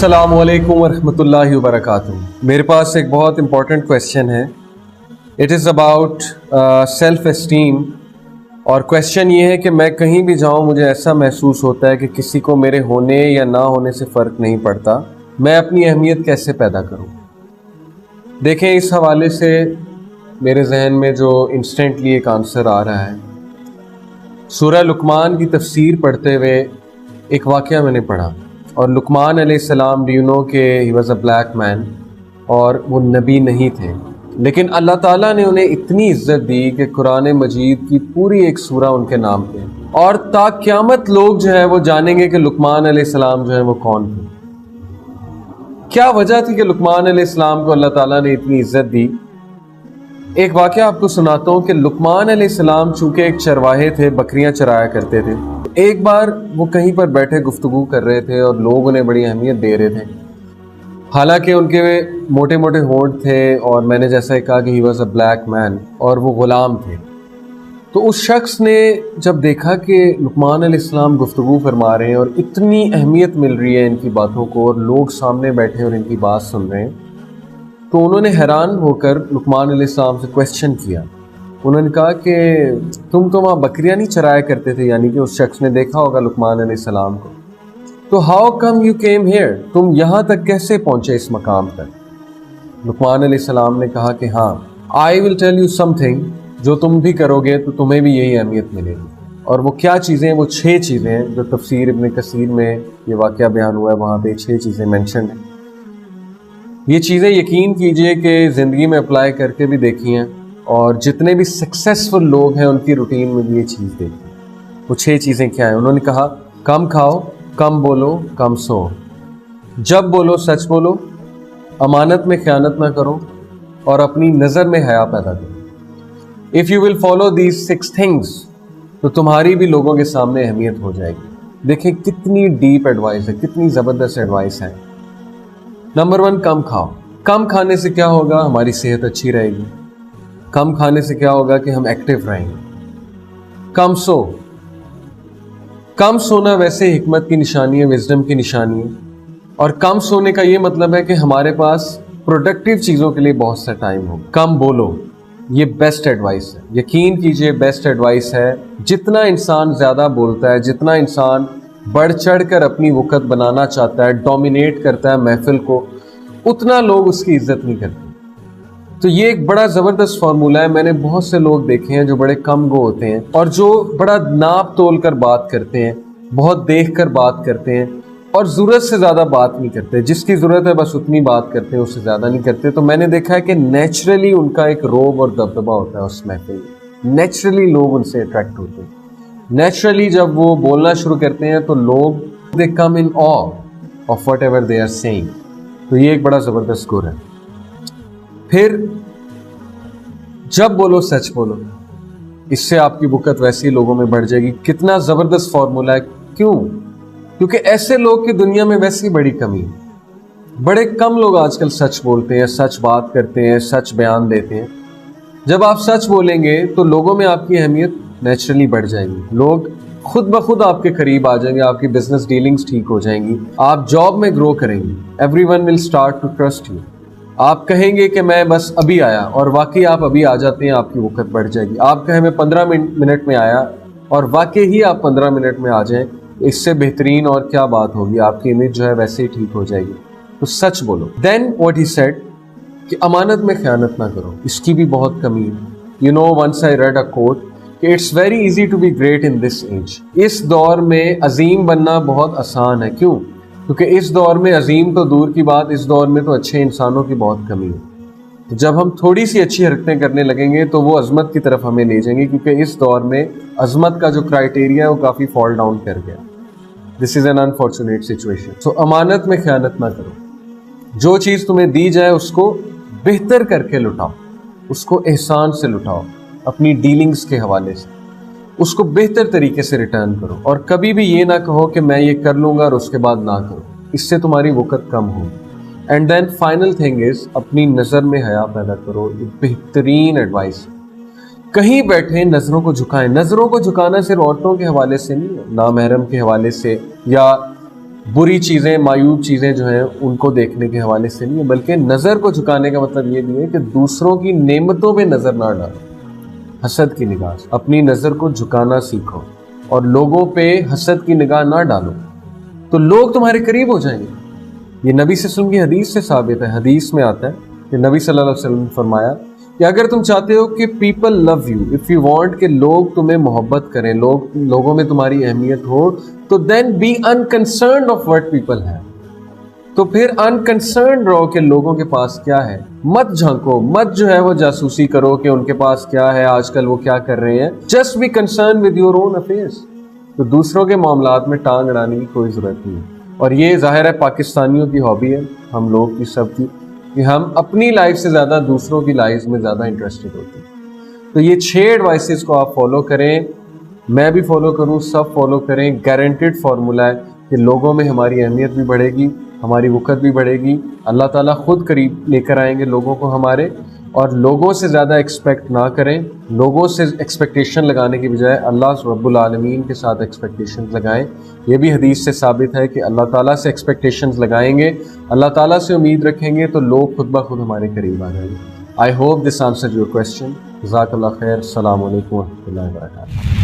अस्सलाम वालेकुम वरहमतुल्लाहि वबरकातुहू। मेरे पास एक बहुत इम्पॉर्टेंट क्वेश्चन है। It is about self esteem. और क्वेश्चन ये है कि मैं कहीं भी जाऊँ मुझे ऐसा महसूस होता है कि किसी को मेरे होने या ना होने से फ़र्क नहीं पड़ता। मैं अपनी अहमियत कैसे पैदा करूँ? देखें, इस हवाले से मेरे जहन में जो इंस्टेंटली एक आंसर आ रहा है, सूरह लुकमान की तफसीर पढ़ते हुए एक वाक़या मैंने पढ़ा। और लुकमान अलैहिस्सलाम, डू यू नो कि he was a black man, और वो नबी नहीं थे, लेकिन अल्लाह ताला ने उन्हें इतनी इज्जत दी कि कुरान मजीद की पूरी एक सूरा उनके नाम पे है। और ता क़यामत लोग जो है वो जानेंगे कि लुकमान अलैहिस्सलाम जो है वो कौन थे। क्या वजह थी कि लुकमान अलैहिस्सलाम को अल्लाह ताला ने इतनी इज्जत दी? एक वाक़या आपको सुनाता हूँ कि लुकमान अलैहिस्सलाम चूँकि एक चरवाहे थे, बकरियाँ चराया करते थे। एक बार वो कहीं पर बैठे गुफ्तगू कर रहे थे और लोग उन्हें बड़ी अहमियत दे रहे थे। हालांकि उनके मोटे मोटे होंठ थे और मैंने जैसा कहा कि he was a black man, और वो ग़ुलाम थे। तो उस शख्स ने जब देखा कि लुकमान अलैहिस्सलाम गुफ्तगू फरमा रहे हैं और इतनी अहमियत मिल रही है इनकी बातों को, और लोग सामने बैठे और इनकी बात सुन रहे हैं, तो उन्होंने हैरान होकर लुकमान अलैहिस्सलाम से क्वेश्चन किया। उन्होंने कहा कि तुम तो वहाँ बकरियाँ नहीं चराया करते थे, यानी कि उस शख्स ने देखा होगा लुकमान अलैहिस्सलाम को। तो how come you came here, तुम यहाँ तक कैसे पहुँचे इस मकाम तक? लुकमान अलैहिस्सलाम ने कहा कि हाँ, I will tell you something, जो तुम भी करोगे तो तुम्हें भी यही अहमियत मिलेगी। और वो क्या चीज़ें हैं? वो 6 चीज़ें हैं जो तफसीर इब्न कसीर में ये वाक़या बयान हुआ है, वहाँ पे 6 चीज़ें मेंशन हैं। ये चीज़ें यकीन कीजिए कि ज़िंदगी में अप्लाई करके भी देखी हैं, और जितने भी सक्सेसफुल लोग हैं उनकी रूटीन में भी ये चीज़ देखी। वो 6 चीज़ें क्या हैं? उन्होंने कहा, कम खाओ, कम बोलो, कम सो, जब बोलो सच बोलो, अमानत में ख़यानत ना करो, और अपनी नज़र में हया पैदा करो। If you will follow these 6 things, तो तुम्हारी भी लोगों के सामने अहमियत हो जाएगी। देखें कितनी डीप एडवाइस है, कितनी ज़बरदस्त एडवाइस है। नंबर 1, कम खाओ। कम खाने से क्या होगा? हमारी सेहत अच्छी रहेगी। कम खाने से क्या होगा कि हम एक्टिव रहेंगे। कम सो। कम सोना वैसे हिकमत की निशानी है, विजडम की निशानी है। और कम सोने का ये मतलब है कि हमारे पास प्रोडक्टिव चीज़ों के लिए बहुत सा टाइम हो। कम बोलो, ये बेस्ट एडवाइस है, यकीन कीजिए बेस्ट एडवाइस है। जितना इंसान ज़्यादा बोलता है, जितना इंसान बढ़ चढ़ कर अपनी वक़्त बनाना चाहता है, डोमिनेट करता है महफिल को, उतना लोग उसकी इज्जत नहीं करते। तो ये एक बड़ा ज़बरदस्त फार्मूला है। मैंने बहुत से लोग देखे हैं जो बड़े कम गो होते हैं और जो बड़ा नाप तोल कर बात करते हैं, बहुत देख कर बात करते हैं, और ज़रूरत से ज़्यादा बात नहीं करते। जिसकी ज़रूरत है बस उतनी बात करते हैं, उससे ज़्यादा नहीं करते। तो मैंने देखा है कि नेचुरली उनका एक रोब और दबदबा होता है उस महफिल में। नेचुरली लोग उनसे अट्रैक्ट होते हैं। नेचुरली जब वो बोलना शुरू करते हैं तो लोग they come in awe of whatever they are saying. तो ये एक बड़ा ज़बरदस्त गुण है। फिर जब बोलो सच बोलो, इससे आपकी बुकत वैसे ही लोगों में बढ़ जाएगी। कितना ज़बरदस्त फार्मूला है। क्यों? क्योंकि ऐसे लोग की दुनिया में वैसे ही बड़ी कमी है। बड़े कम लोग आजकल सच बोलते हैं, सच बात करते हैं, सच बयान देते हैं। जब आप सच बोलेंगे तो लोगों में आपकी अहमियत नेचुरली बढ़ जाएगी। लोग खुद ब खुद आपके करीब आ जाएंगे, आपकी बिजनेस डीलिंग्स ठीक हो जाएंगी, आप जॉब में ग्रो करेंगे। Everyone will start to trust you. आप कहेंगे कि मैं बस अभी आया, और वाकई आप अभी आ जाते हैं, आपकी वक़्त बढ़ जाएगी। आप कहें मैं 15 मिनट में आया, और वाकई ही आप 15 मिनट में आ जाएं, इससे बेहतरीन और क्या बात होगी। आपकी इमेज जो है वैसे ही ठीक हो जाएगी। तो सच बोलो। देन व्हाट ही सेड कि अमानत में ख़यानत ना करो, इसकी भी बहुत कमी है। You know, once I read a quote कि it's very easy to be great in this age. इस दौर में अजीम बनना बहुत आसान है। क्यों? क्योंकि इस दौर में अजीम तो दूर की बात, इस दौर में तो अच्छे इंसानों की बहुत कमी है। तो जब हम थोड़ी सी अच्छी हरकतें करने लगेंगे तो वो अजमत की तरफ हमें ले जाएंगे, क्योंकि इस दौर में अजमत का जो क्राइटेरिया है वो काफ़ी फॉल डाउन कर गया। This is an unfortunate situation. So अमानत में ख़यानत ना करो। जो चीज़ तुम्हें दी जाए उसको बेहतर करके लुटाओ, उसको एहसान से लुटाओ, अपनी डीलिंग्स के हवाले से उसको बेहतर तरीके से रिटर्न करो। और कभी भी ये ना कहो कि मैं ये कर लूँगा और उसके बाद ना करो, इससे तुम्हारी वक़्त कम होगी। And then final thing is, अपनी नज़र में हया पैदा करो। ये बेहतरीन एडवाइस। कहीं बैठे नज़रों को झुकाएं। नज़रों को झुकाना सिर्फ औरतों के हवाले से नहीं है, नामहरम के हवाले से या बुरी चीज़ें, मायूब चीज़ें जो हैं उनको देखने के हवाले से नहीं है, बल्कि नज़र को झुकाने का मतलब ये भी है कि दूसरों की नेमतों पे नज़र ना डालो, हसद की निगाह से अपनी नज़र को झुकाना सीखो और लोगों पे हसद की निगाह ना डालो, तो लोग तुम्हारे करीब हो जाएंगे। ये नबी सल्लल्लाहु अलैहि वसल्लम की हदीस से साबित है। हदीस में आता है कि नबी सल्लल्लाहु अलैहि वसल्लम ने फरमाया कि अगर तुम चाहते हो कि people love you, if you want कि लोग तुम्हें मोहब्बत करें, लोगों में तुम्हारी अहमियत हो, तो then be unconcerned of what people है। तो फिर अनकंसर्न रहो कि लोगों के पास क्या है, मत झांको, मत जो है वो जासूसी करो कि उनके पास क्या है, आजकल वो क्या कर रहे हैं। Just be concern with your own affairs. तो दूसरों के मामलात में टांग अड़ाने की कोई ज़रूरत नहीं है। और ये ज़ाहिर है पाकिस्तानियों की हॉबी है, हम लोग की, सब की, कि हम अपनी लाइफ से ज़्यादा दूसरों की लाइफ में ज़्यादा इंटरेस्टेड होते हैं। तो ये 6 एडवाइसेस को आप फॉलो करें, मैं भी फॉलो करूं, सब फॉलो करें। गारंटेड फार्मूला है कि लोगों में हमारी अहमियत भी बढ़ेगी, हमारी वक़्त भी बढ़ेगी, अल्लाह ताला खुद करीब लेकर आएंगे लोगों को हमारे। और लोगों से ज़्यादा एक्सपेक्ट ना करें, लोगों से एक्सपेक्टेशन लगाने की बजाय अल्लाह रब्बुल आलमीन के साथ एक्सपेक्टेशन लगाएं। ये भी हदीस से साबित है कि अल्लाह ताला से एक्सपेक्टेशंस लगाएंगे, अल्लाह ताला से उम्मीद रखेंगे, तो लोग खुद ब खुद हमारे करीब आ जाएंगे। I hope this answer your question. जज़ाकल्लाह खैर। अस्सलामु अलैकुम व रहमतुल्लाहि व बरकातुहू।